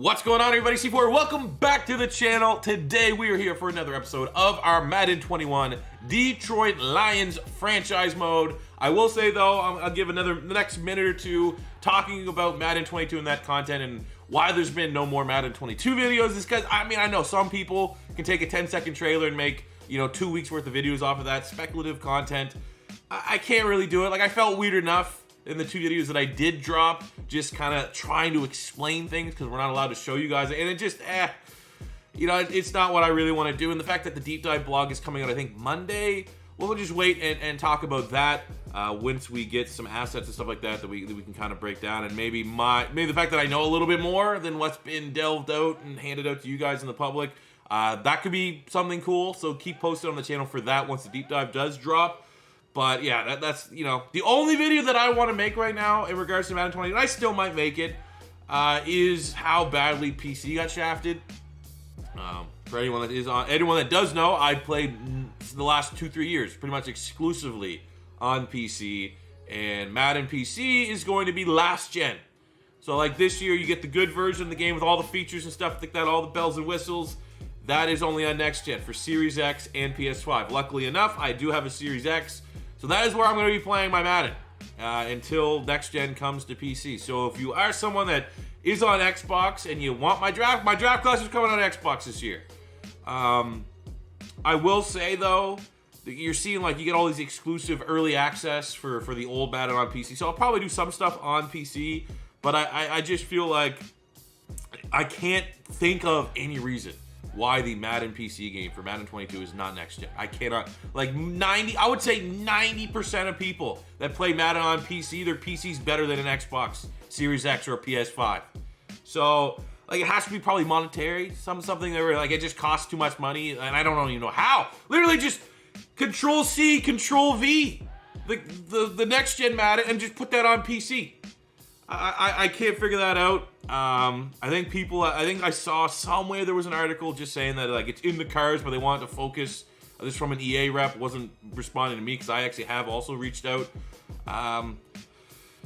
What's going on, everybody? C4, welcome back to the channel. Today we are here for another episode of our Madden 21 Detroit Lions franchise mode. I will say though, I'll give the next minute or two talking about Madden 22 and that content and why there's been no more Madden 22 videos. Is because, I know some people can take a 10-second trailer and make, 2 weeks worth of videos off of that speculative content. I can't really do it. Like, I felt weird enough in the 2 videos that I did drop, just kind of trying to explain things because we're not allowed to show you guys, and it just, it's not what I really want to do. And the fact that the deep dive blog is coming out, I think, Monday, we'll just wait and talk about that once we get some assets and stuff like that we can kind of break down, and maybe the fact that I know a little bit more than what's been delved out and handed out to you guys in the public, that could be something cool. So keep posted on the channel for that once the deep dive does drop. But yeah, that's the only video that I want to make right now in regards to Madden 20, and I still might make it, is how badly PC got shafted. For anyone that does know, I played the last 2-3 years pretty much exclusively on PC, and Madden PC is going to be last gen. So like this year, you get the good version of the game with all the features and stuff like that, all the bells and whistles. That is only on next gen for Series X and PS5. Luckily enough, I do have a Series X. So that is where I'm going to be playing my Madden until next gen comes to PC. So if you are someone that is on Xbox and you want my draft class is coming on Xbox this year. I will say though, that you're seeing like you get all these exclusive early access for the old Madden on PC. So I'll probably do some stuff on PC, but I just feel like I can't think of any reason why the Madden PC game for Madden 22 is not next gen. I cannot, I would say 90% of people that play Madden on PC, their PC's better than an Xbox Series X or a PS5. So, it has to be probably monetary, something that where, it just costs too much money, and I don't even know how. Literally just Control-C, Control-V, the next gen Madden, and just put that on PC. I can't figure that out. I think I saw somewhere there was an article just saying that it's in the cars, but they wanted to focus. This from an EA rep, wasn't responding to me because I actually have also reached out. And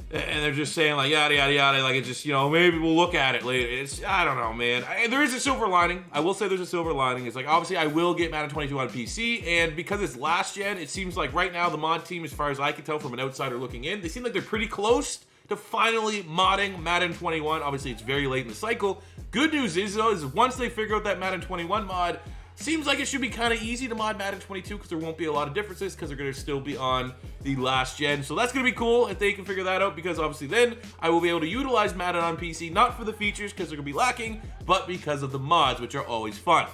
they're just saying yada yada yada, it's just maybe we'll look at it later. I don't know, man. There is a silver lining. I will say there's a silver lining. It's obviously I will get Madden 22 on PC, and because it's last gen, it seems like right now the mod team, as far as I can tell from an outsider looking in, they seem like they're pretty close to finally modding Madden 21. Obviously, it's very late in the cycle. Good news is, though, is once they figure out that Madden 21 mod, seems like it should be kind of easy to mod Madden 22 because there won't be a lot of differences because they're going to still be on the last gen. So that's going to be cool if they can figure that out, because obviously then I will be able to utilize Madden on PC, not for the features because they're going to be lacking, but because of the mods, which are always fun.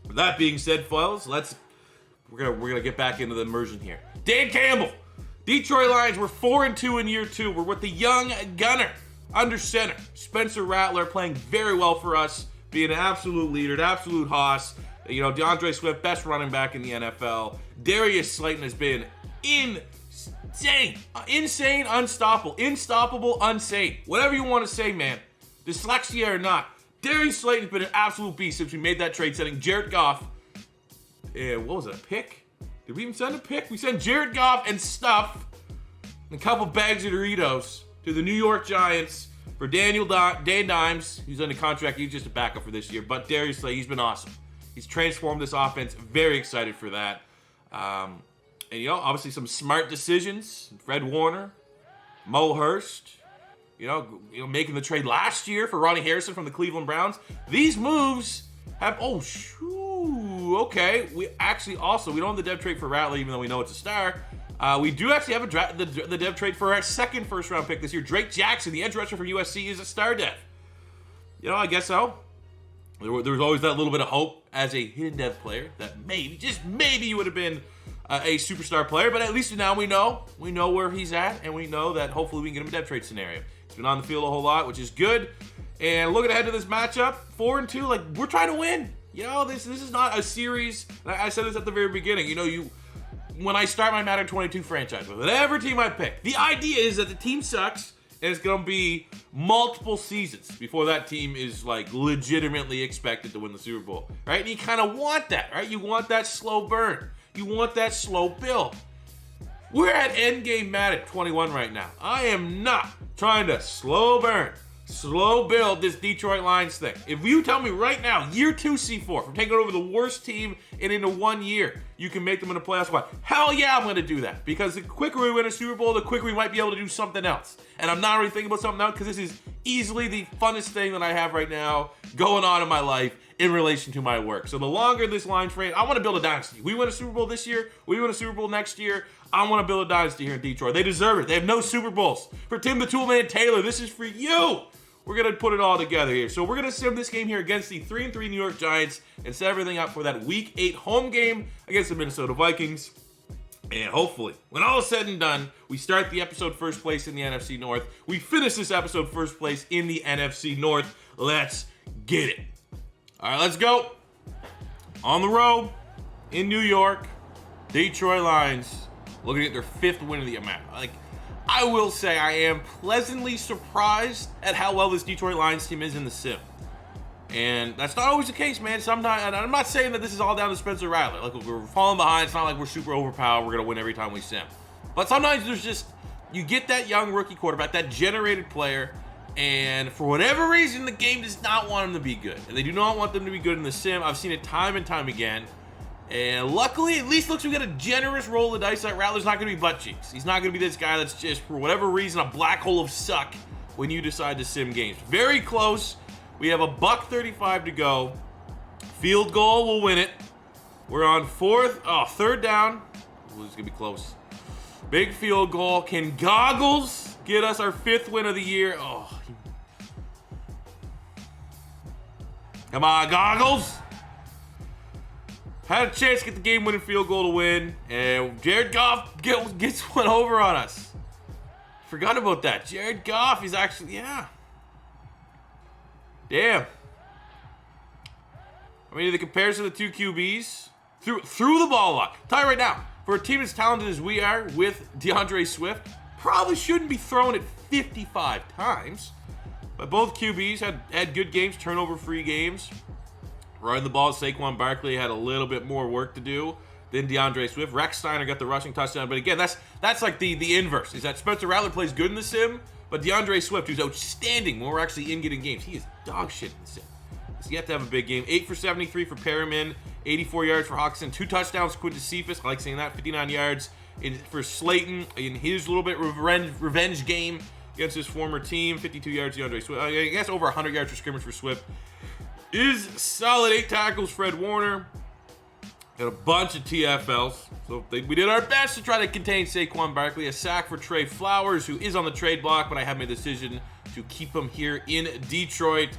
With that being said, fellas, we're gonna get back into the immersion here. Dan Campbell. Detroit Lions, we're 4-2 in year 2. We're with the young gunner under center. Spencer Rattler playing very well for us, being an absolute leader, an absolute hoss. DeAndre Swift, best running back in the NFL. Darius Slayton has been insane. Insane, unstoppable. Unstoppable, unsane. Whatever you want to say, man. Dyslexia or not. Darius Slayton's been an absolute beast since we made that trade, sending Jared Goff. What was it, a pick? Did we even send a pick? We sent Jared Goff and stuff, and a couple bags of Doritos to the New York Giants for Dan Dimes. He's under contract. He's just a backup for this year. But Darius Slay, he's been awesome. He's transformed this offense. Very excited for that. And, obviously some smart decisions. Fred Warner, Mo Hurst, making the trade last year for Ronnie Harrison from the Cleveland Browns. These moves have, okay. We actually also, we don't have the dev trade for Rattler, even though we know it's a star. We do actually have the dev trade for our second first-round pick this year. Drake Jackson, the edge rusher from USC, is a star dev. I guess so. There was always that little bit of hope as a hidden dev player that maybe, just maybe, you would have been a superstar player. But at least now we know where he's at, and we know that hopefully we can get him a dev trade scenario. He's been on the field a whole lot, which is good. And looking ahead to this matchup, 4-2, we're trying to win. This is not a series. I said this at the very beginning. When I start my Madden 22 franchise, with whatever team I pick, the idea is that the team sucks, and it's going to be multiple seasons before that team is legitimately expected to win the Super Bowl, right? And you kind of want that, right? You want that slow burn. You want that slow build. We're at endgame Madden 21 right now. I am not trying to slow burn. slow build this Detroit Lions thing. If you tell me right now, year 2 C4, from taking over the worst team and into 1 year, you can make them in a playoff spot. Hell yeah, I'm going to do that. Because the quicker we win a Super Bowl, the quicker we might be able to do something else. And I'm not really thinking about something else because this is easily the funnest thing that I have right now going on in my life in relation to my work. So the longer this Lions frame, I want to build a dynasty. We win a Super Bowl this year. We win a Super Bowl next year. I want to build a dynasty here in Detroit. They deserve it. They have no Super Bowls. For Tim the Toolman Taylor, this is for you. We're going to put it all together here. So we're going to sim this game here against the 3-3 New York Giants and set everything up for that Week 8 home game against the Minnesota Vikings. And hopefully, when all is said and done, we start the episode first place in the NFC North. We finish this episode first place in the NFC North. Let's get it. All right, let's go. On the road in New York, Detroit Lions looking at their 5th win of the year. I will say I am pleasantly surprised at how well this Detroit Lions team is in the sim. And that's not always the case, man. Sometimes, and I'm not saying that this is all down to Spencer Rattler. Like, we're falling behind. It's not like we're super overpowered. We're going to win every time we sim. But sometimes there's just, you get that young rookie quarterback, that generated player, and for whatever reason, the game does not want them to be good. And they do not want them to be good in the sim. I've seen it time and time again. And luckily, at least looks we got a generous roll of dice that Rattler's not going to be butt cheeks. He's not going to be this guy that's just, for whatever reason, a black hole of suck when you decide to sim games. Very close. We have a $1:35 to go. Field goal will win it. We're on 3rd down. Ooh, this is going to be close. Big field goal. Can Goggles get us our 5th win of the year? Oh. Come on, Goggles. Had a chance to get the game-winning field goal to win, and Jared Goff gets one over on us. Forgot about that. Jared Goff is actually, yeah. Damn. I mean, the comparison of the two QBs, through the ball a lot. I'll tell you right now, for a team as talented as we are with DeAndre Swift, probably shouldn't be throwing it 55 times. But both QBs had good games, turnover-free games. Running the ball, Saquon Barkley had a little bit more work to do than DeAndre Swift. Rex Steiner got the rushing touchdown. But again, that's like the inverse. Is that Spencer Rattler plays good in the sim, but DeAndre Swift, who's outstanding when we're actually in getting games, he is dog shit in the sim. So you have to have a big game. 8 for 73 for Perriman, 84 yards for Hawkinson, 2 touchdowns. Quintus Cephas, I like saying that, 59 yards for Slayton in his little bit revenge game against his former team. 52 yards, DeAndre Swift. I guess over 100 yards for scrimmage for Swift. Is solid. 8 tackles, Fred Warner. And a bunch of TFLs. So we did our best to try to contain Saquon Barkley. A sack for Trey Flowers, who is on the trade block, but I have made the decision to keep him here in Detroit.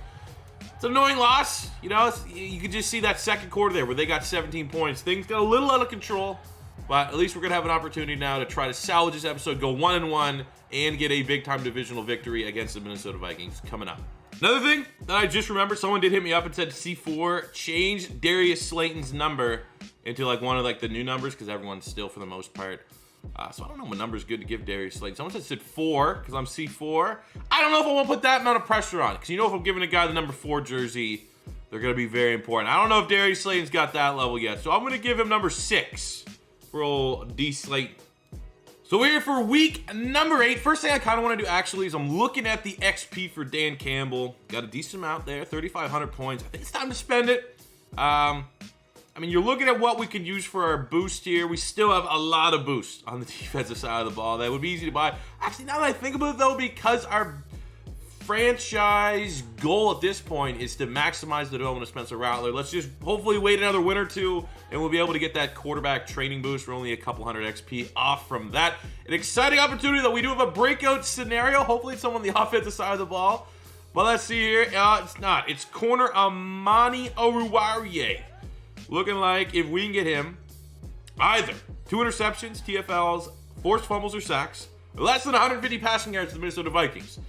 It's an annoying loss. You know, you can just see that second quarter there where they got 17 points. Things got a little out of control, but at least we're going to have an opportunity now to try to salvage this episode, go 1-1, and get a big-time divisional victory against the Minnesota Vikings coming up. Another thing that I just remembered, someone did hit me up and said C4 changed Darius Slayton's number into like one of like the new numbers because everyone's still for the most part. So I don't know what number is good to give Darius Slayton. Someone said 4 because I'm C4. I don't know if I want to put that amount of pressure on it because you know if I'm giving a guy the number 4 jersey, they're going to be very important. I don't know if Darius Slayton's got that level yet, so I'm going to give him number 6 for old D Slayton. So we're here for week number 8. First thing I kind of want to do actually is I'm looking at the XP for Dan Campbell. Got a decent amount there, 3,500 points. I think it's time to spend it. I mean, you're looking at what we can use for our boost here. We still have a lot of boost on the defensive side of the ball. That would be easy to buy. Actually, now that I think about it, though, because our franchise goal at this point is to maximize the development of Spencer Rattler, let's just hopefully wait another win or two, and we'll be able to get that quarterback training boost. We're only a couple hundred XP off from that. An exciting opportunity, though. We do have a breakout scenario. Hopefully it's someone on the offensive side of the ball. But let's see here. It's not. It's corner Amani Oruwariye. Looking like if we can get him either 2 interceptions, TFLs, forced fumbles, or sacks, less than 150 passing yards to the Minnesota Vikings.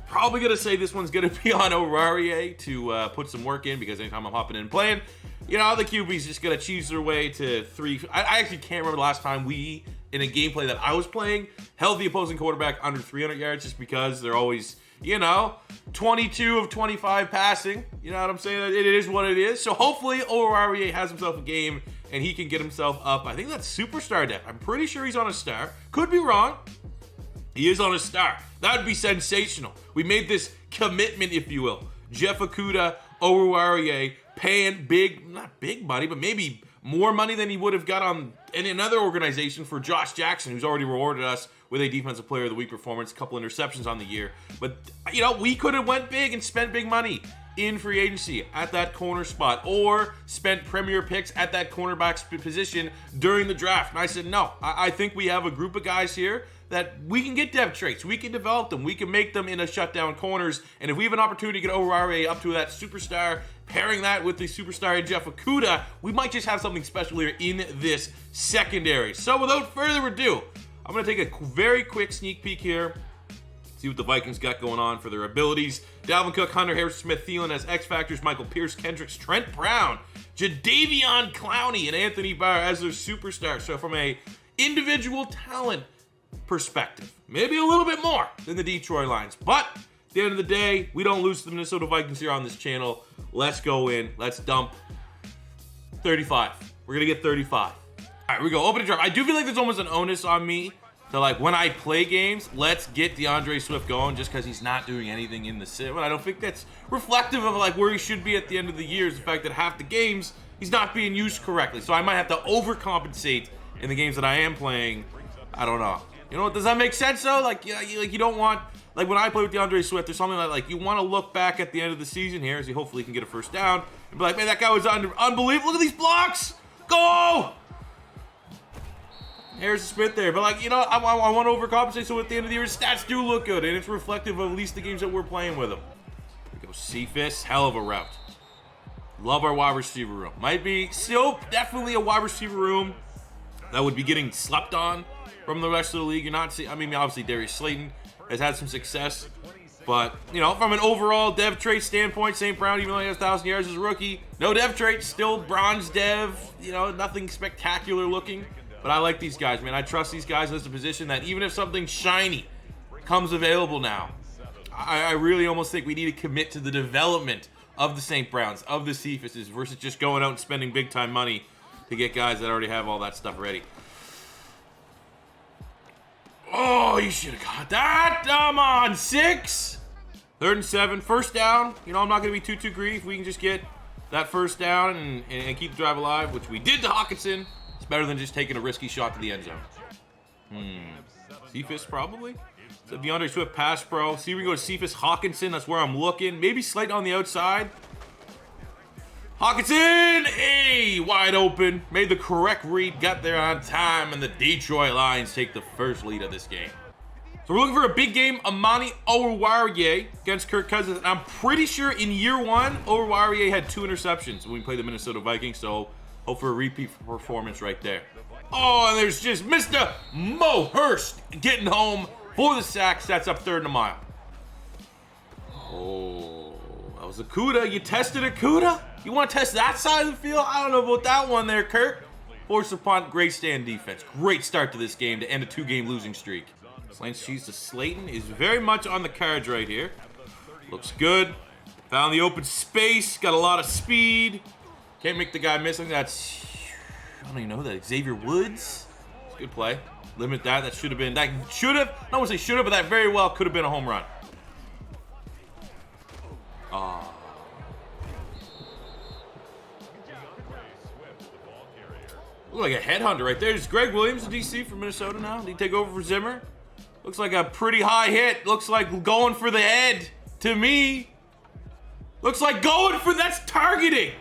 Probably going to say this one's going to be on Oruwariye to put some work in because anytime I'm hopping in and playing, you know, the QB's just going to cheese their way to 3. I actually can't remember the last time we, in a gameplay that I was playing, held the opposing quarterback under 300 yards just because they're always, you know, 22 of 25 passing. You know what I'm saying? It is what it is. So hopefully Oruwariye has himself a game and he can get himself up. I think that's superstar depth. I'm pretty sure he's on a star. Could be wrong. He is on a star. That would be sensational. We made this commitment, if you will. Jeff Okudah, Oruwariye, paying big, not big money, but maybe more money than he would have got on in another organization for Josh Jackson, who's already rewarded us with a Defensive Player of the Week performance, a couple interceptions on the year. But, you know, we could have went big and spent big money in free agency at that corner spot, or spent premier picks at that cornerback position during the draft. And I said, no, I think we have a group of guys here that we can get depth traits. We can develop them. We can make them into shutdown corners. And if we have an opportunity to get Oruwariye up to that superstar, pairing that with the superstar in Jeff Okudah, we might just have something special here in this secondary. So without further ado, I'm going to take a very quick sneak peek here, see what the Vikings got going on for their abilities. Dalvin Cook, Hunter Harrison Smith, Thielen as X Factors, Michael Pierce, Kendricks, Trent Brown, Jadeveon Clowney, and Anthony Barr as their superstar. So from a individual talent perspective, maybe a little bit more than the Detroit Lions. But at the end of the day, we don't lose to the Minnesota Vikings here on this channel. Let's go in. Let's dump 35. We're going to get 35. All right, we go. Open the draft. I do feel like there's almost an onus on me to, like, when I play games, let's get DeAndre Swift going just because he's not doing anything in the sim. And I don't think that's reflective of, like, where he should be at the end of the year, is the fact that half the games he's not being used correctly. So I might have to overcompensate in the games that I am playing. I don't know. You know, does that make sense, though? Like, you don't want, like, when I play with DeAndre Swift, there's something like you want to look back at the end of the season here as he hopefully can get a first down and be like, man, that guy was unbelievable. Look at these blocks. Go! Harrison Smith there. But, like, you know, I want to overcompensate so at the end of the year, his stats do look good, and it's reflective of at least the games that we're playing with him. Here we go. Cephas, hell of a route. Love our wide receiver room. Might be still definitely a wide receiver room that would be getting slept on from the rest of the league. You're not seeing, I mean, obviously Darius Slayton has had some success, but, you know, from an overall dev trait standpoint, St. Brown, even though he has 1,000 yards as a rookie, no dev trait, still bronze dev, you know, nothing spectacular looking. But I like these guys, man. I trust these guys as a position that even if something shiny comes available now, I really almost think we need to commit to the development of the St. Browns, of the Cephases, versus just going out and spending big time money to get guys that already have all that stuff ready. Oh, you should have got that. Come on, 6. 3rd and 7. First down. You know, I'm not going to be too greedy if we can just get that first down and keep the drive alive, which we did to Hawkinson. It's better than just taking a risky shot to the end zone. Cephas probably. So DeAndre Swift pass pro. See, we go to Cephas, Hawkinson. That's where I'm looking. Maybe Slayton on the outside. Hawkinson, hey, wide open. Made the correct read, got there on time, and the Detroit Lions take the first lead of this game. So we're looking for a big game. Amani Oruwariye against Kirk Cousins. And I'm pretty sure in year 1, Oruwariye had 2 interceptions when we played the Minnesota Vikings. So hope for a repeat performance right there. Oh, and there's just Mr. Mo Hurst getting home for the sack. Sets up 3rd and a mile. Oh, that was Okudah. You tested Okudah? You want to test that side of the field? I don't know about that one there, Kirk. Forced upon great stand defense. Great start to this game to end a 2-game losing streak. Slants cheese to Slayton is very much on the cards right here. Looks good. Found the open space. Got a lot of speed. Can't make the guy miss. I think that's, I don't even know who that is. Xavier Woods. It's a good play. Limit that. That should have been, that should have, I don't want to say should have, but that very well could have been a home run. Look like a headhunter right there. There's Greg Williams, the DC from Minnesota now. Did he take over for Zimmer? Looks like a pretty high hit. Looks like going for the head to me. Looks like going for, that's targeting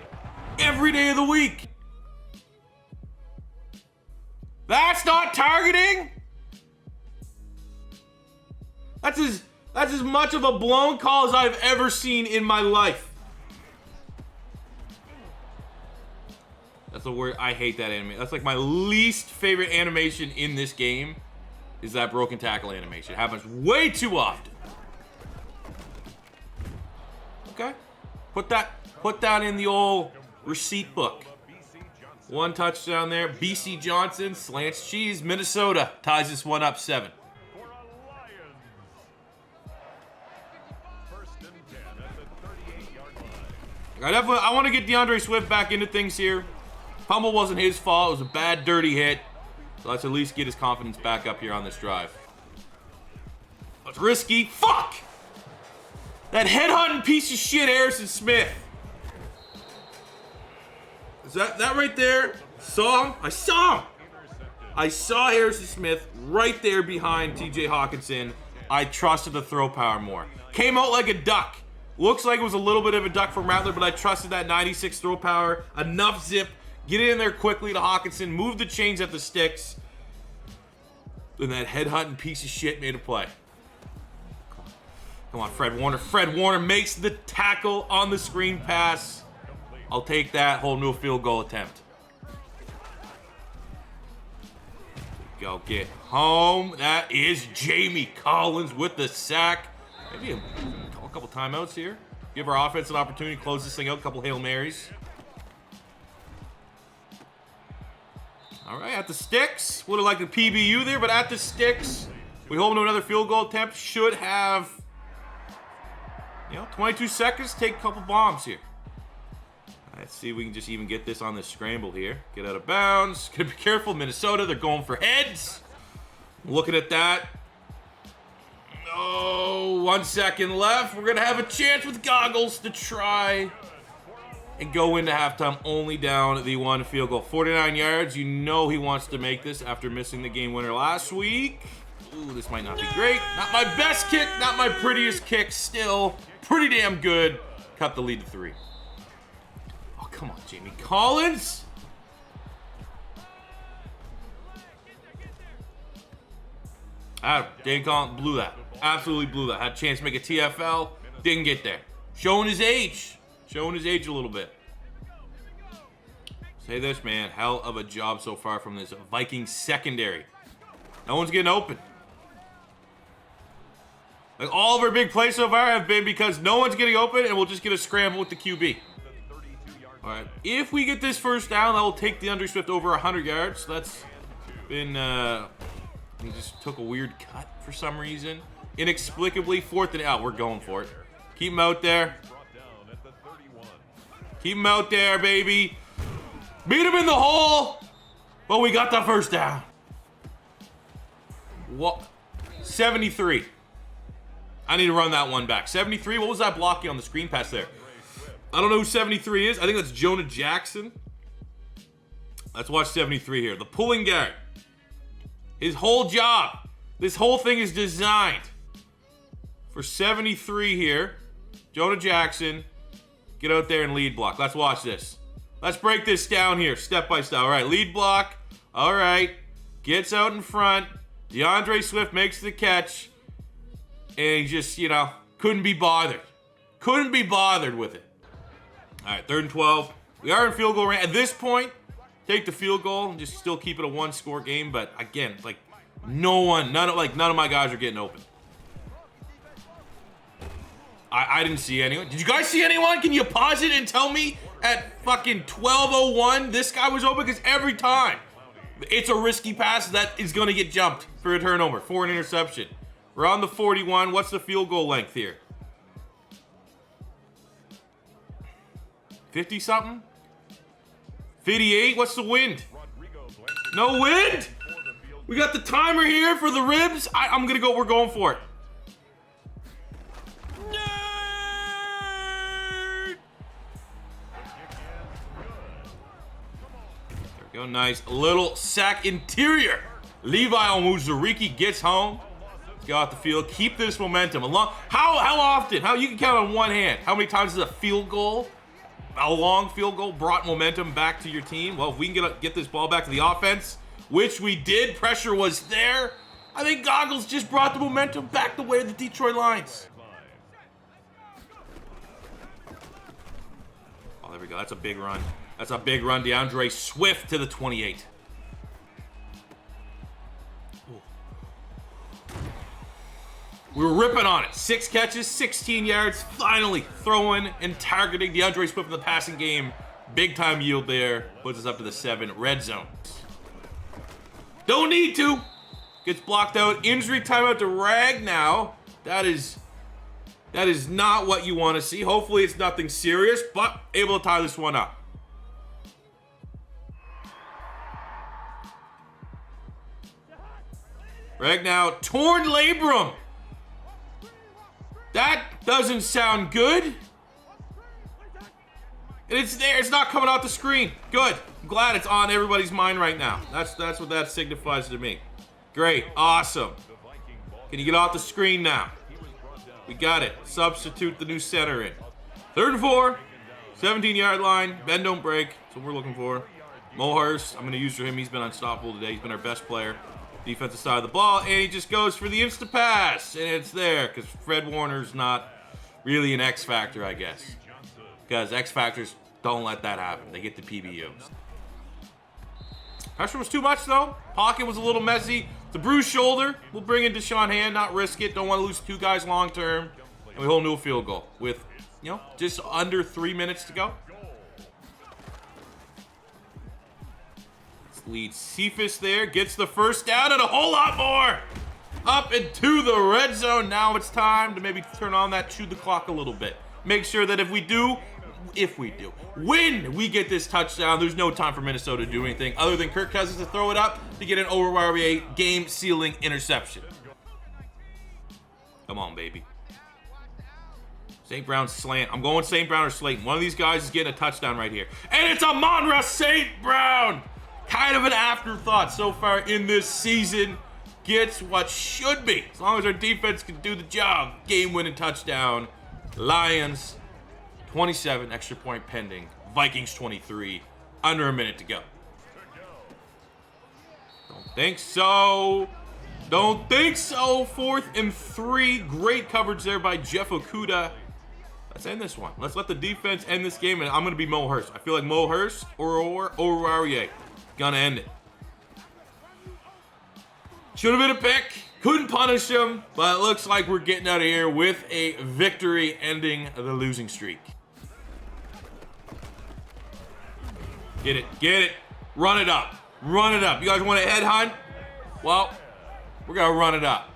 every day of the week. That's not targeting. That's as much of a blown call as I've ever seen in my life. That's the word. I hate that animation. That's like my least favorite animation in this game, is that broken tackle animation. It happens way too often. Okay. Put that in the old receipt book. 1 touchdown there. BC Johnson, slants cheese. Minnesota ties this one up 7. I want to get DeAndre Swift back into things here. Pummel wasn't his fault. It was a bad, dirty hit. So let's at least get his confidence back up here on this drive. That's risky. Fuck! That headhunting piece of shit, Harrison Smith. Is that right there? Saw him? I saw him. I saw Harrison Smith right there behind TJ Hawkinson. I trusted the throw power more. Came out like a duck. Looks like it was a little bit of a duck from Rattler, but I trusted that 96 throw power. Enough zip. Get it in there quickly to Hawkinson. Move the chains at the sticks. And that headhunting piece of shit made a play. Come on, Fred Warner. Fred Warner makes the tackle on the screen pass. I'll take that. Whole new field goal attempt. Go get home. That is Jamie Collins with the sack. Maybe call a couple timeouts here. Give our offense an opportunity to close this thing out. A couple Hail Marys. All right, at the sticks. Would have liked a PBU there, but at the sticks. We hold to another field goal attempt. Should have, 22 seconds. Take a couple bombs here. Let's see if we can just even get this on the scramble here. Get out of bounds. Gotta be careful, Minnesota. They're going for heads. Looking at that. Oh, 1 second left. We're gonna have a chance with goggles to try and go into halftime only down the one field goal. 49 yards. You know he wants to make this after missing the game winner last week. Ooh, this might not be great. Not my best kick, not my prettiest kick. Still pretty damn good. Cut the lead to 3. Oh, come on, Jamie Collins. Dane Collins blew that. Absolutely blew that. Had a chance to make a TFL. Didn't get there. Showing his age. Showing his age a little bit. Say this, man. Hell of a job so far from this Vikings secondary. No one's getting open. Like, all of our big plays so far have been because no one's getting open and we'll just get a scramble with the QB. All right. If we get this first down, that will take the DeAndre Swift over 100 yards. That's been, he just took a weird cut for some reason. Inexplicably, 4th and out. We're going for it. Keep him out there. Keep him out there, baby. Beat him in the hole. But we got the first down. What? 73. I need to run that one back. 73? What was that blocking on the screen pass there? I don't know who 73 is. I think that's Jonah Jackson. Let's watch 73 here. The pulling guard. His whole job. This whole thing is designed for 73 here. Jonah Jackson. Get out there and lead block. Let's watch this. Let's break this down here, step by step. All right, lead block. All right. Gets out in front. DeAndre Swift makes the catch. And he just, couldn't be bothered. Couldn't be bothered with it. All right, 3rd and 12. We are in field goal range. At this point, take the field goal and just still keep it a 1-score game. But again, none of my guys are getting open. I didn't see anyone. Did you guys see anyone? Can you pause it and tell me at fucking 12:01 this guy was open? Because every time it's a risky pass that is going to get jumped for a turnover, for an interception. We're on the 41. What's the field goal length here? 50-something? 58? What's the wind? No wind? We got the timer here for the ribs. I'm going to go. We're going for it. There we go. Nice. A little sack interior. Levi Onwuzurike gets home. Get off the field. Keep this momentum. How often? How you can count on one hand. How many times is a field goal, a long field goal, brought momentum back to your team? Well, if we can get this ball back to the offense, which we did, pressure was there. I think Goggles just brought the momentum back the way of the Detroit Lions. Oh, there we go. That's a big run. That's a big run. DeAndre Swift to the 28. We were ripping on it. 6 catches, 16 yards. Finally throwing and targeting DeAndre Swift in the passing game. Big time yield there. Puts us up to the 7. Red zone. Don't need to. Gets blocked out. Injury timeout to Rag now. That is not what you want to see. Hopefully it's nothing serious, but able to tie this one up. Rag now. Torn labrum. That doesn't sound good. And it's there. It's not coming off the screen. Good. I'm glad it's on everybody's mind right now. That's what that signifies to me. Great. Awesome. Can you get off the screen now? We got it. Substitute the new center in. 3rd and 4. 17-yard line. Bend, don't break. That's what we're looking for. Mo Hurst, I'm going to use for him. He's been unstoppable today. He's been our best player. Defensive side of the ball, and he just goes for the insta pass, and it's there because Fred Warner's not really an X factor, I guess. Because X factors don't let that happen. They get the PBUs. Pressure was too much though. Pocket was a little messy. It's a bruised shoulder. We'll bring in Deshaun Hand, not risk it. Don't want to lose 2 guys long term, and we hold new field goal with, just under 3 minutes to go. Lead Cephas there, gets the first down and a whole lot more. Up into the red zone. Now it's time to maybe turn on that chew the clock a little bit. Make sure that if we do, when we get this touchdown, there's no time for Minnesota to do anything other than Kirk Cousins to throw it up to get an over game-sealing interception. Come on, baby. St. Brown slant. I'm going St. Brown or Slayton. One of these guys is getting a touchdown right here. And it's Amon-Ra St. Brown. Kind of an afterthought so far in this season. Gets what should be, as long as our defense can do the job. Game-winning touchdown. Lions 27, extra point pending. Vikings 23, under a minute to go. Don't think so. Don't think so. 4th and 3. Great coverage there by Jeff Okudah. Let's end this one. Let's let the defense end this game, and I'm going to be Mo Hurst. I feel like Mo Hurst or Aurier. Gonna end it. Should have been a pick. Couldn't punish him, but it looks like we're getting out of here with a victory, ending the losing streak. Get it. Get it. Run it up. Run it up. You guys want a head hunt? Well, we're gonna run it up.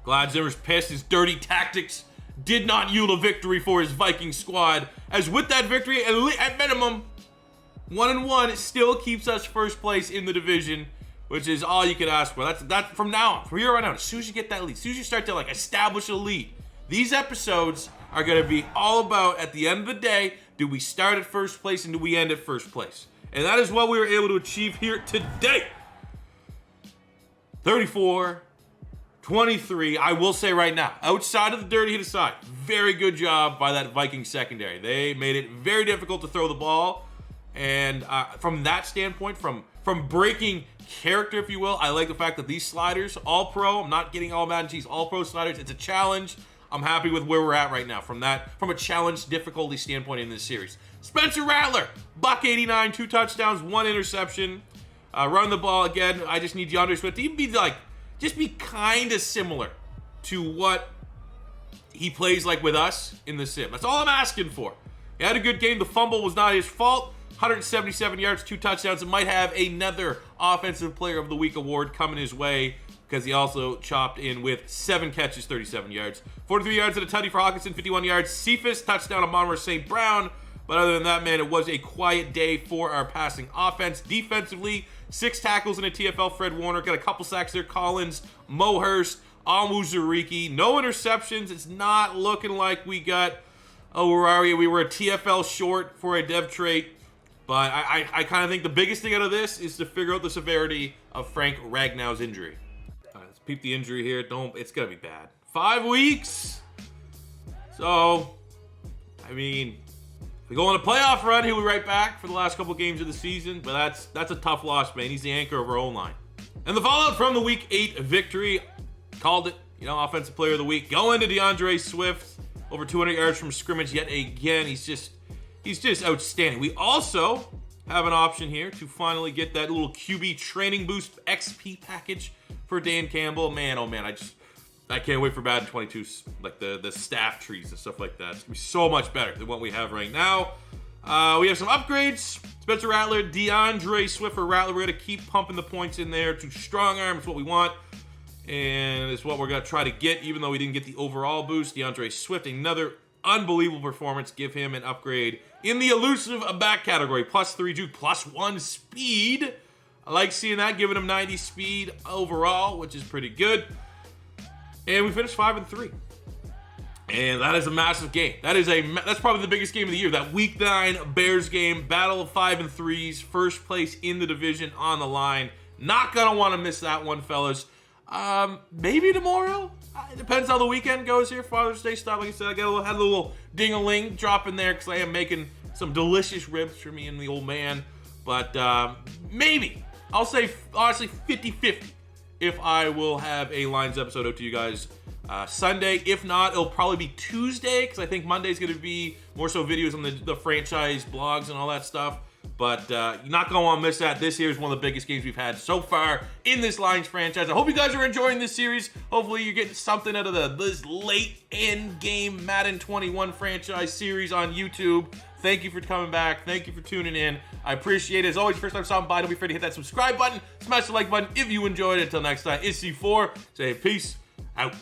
Glad Zimmer's pissed. His dirty tactics did not yield a victory for his Viking squad. As with that victory, at minimum, 1-1, it still keeps us first place in the division, which is all you could ask for. That's from now on, from here on out. As soon as you get that lead, as soon as you start to establish a lead, these episodes are going to be all about, at the end of the day, do we start at first place and do we end at first place? And that is what we were able to achieve here today. 34-23, I will say right now, outside of the dirty hit aside, very good job by that Vikings secondary. They made it very difficult to throw the ball. And from that standpoint, from breaking character, if you will, I like the fact that these sliders, all pro, I'm not getting all Madden cheese, all pro sliders, it's a challenge. I'm happy with where we're at right now from a challenge difficulty standpoint in this series. Spencer Rattler, $189, 2 touchdowns, 1 interception. Run the ball again. I just need DeAndre Swift to even be just be kind of similar to what he plays like with us in the sim. That's all I'm asking for. He had a good game. The fumble was not his fault. 177 yards, 2 touchdowns. It might have another Offensive Player of the Week award coming his way because he also chopped in with 7 catches, 37 yards. 43 yards and a tutty for Hawkinson, 51 yards. Cephas, touchdown on Amon-Ra St. Brown. But other than that, man, it was a quiet day for our passing offense. Defensively, 6 tackles in a TFL. Fred Warner got a couple sacks there. Collins, Mo Hurst, Almuzariki. No interceptions. It's not looking like we got Aurier. We were a TFL short for a dev trait. But I kind of think the biggest thing out of this is to figure out the severity of Frank Ragnow's injury. All right, let's peep the injury here. It's going to be bad. 5 weeks. So, I mean, if we go on a playoff run, he'll be right back for the last couple games of the season. But that's a tough loss, man. He's the anchor of our O-line. And the fallout from the Week 8 victory, called it, Offensive Player of the Week. Going to DeAndre Swift, over 200 yards from scrimmage yet again. He's just outstanding. We also have an option here to finally get that little QB training boost XP package for Dan Campbell. Man, oh man, I can't wait for Madden 22, like the staff trees and stuff like that. It's gonna be so much better than what we have right now. We have some upgrades. Spencer Rattler, DeAndre Swift for Rattler. We're gonna keep pumping the points in there to strong arm. It's what we want. And it's what we're gonna try to get, even though we didn't get the overall boost. DeAndre Swift, another unbelievable performance. Give him an upgrade in the elusive back category. +3 juke, +1 speed. I like seeing that, giving him 90 speed overall, which is pretty good. And we finished 5-3. And that is a massive game. That's probably the biggest game of the year. That Week 9 Bears game, battle of 5 and 3s, first place in the division on the line. Not gonna want to miss that one, fellas. Maybe tomorrow. It depends how the weekend goes here. Father's Day stuff. Like I said, had a little ding-a-ling drop in there because I am making some delicious ribs for me and the old man. But maybe. I'll say, honestly, 50-50 if I will have a Lines episode out to you guys Sunday. If not, it'll probably be Tuesday because I think Monday's going to be more so videos on the franchise blogs and all that stuff. But you're not going to want to miss that. This here is one of the biggest games we've had so far in this Lions franchise. I hope you guys are enjoying this series. Hopefully you're getting something out of this late end game Madden 21 franchise series on YouTube. Thank you for coming back. Thank you for tuning in. I appreciate it. As always, first time stopping by, don't be afraid to hit that subscribe button. Smash the like button if you enjoyed it. Until next time, it's C4. Say peace out.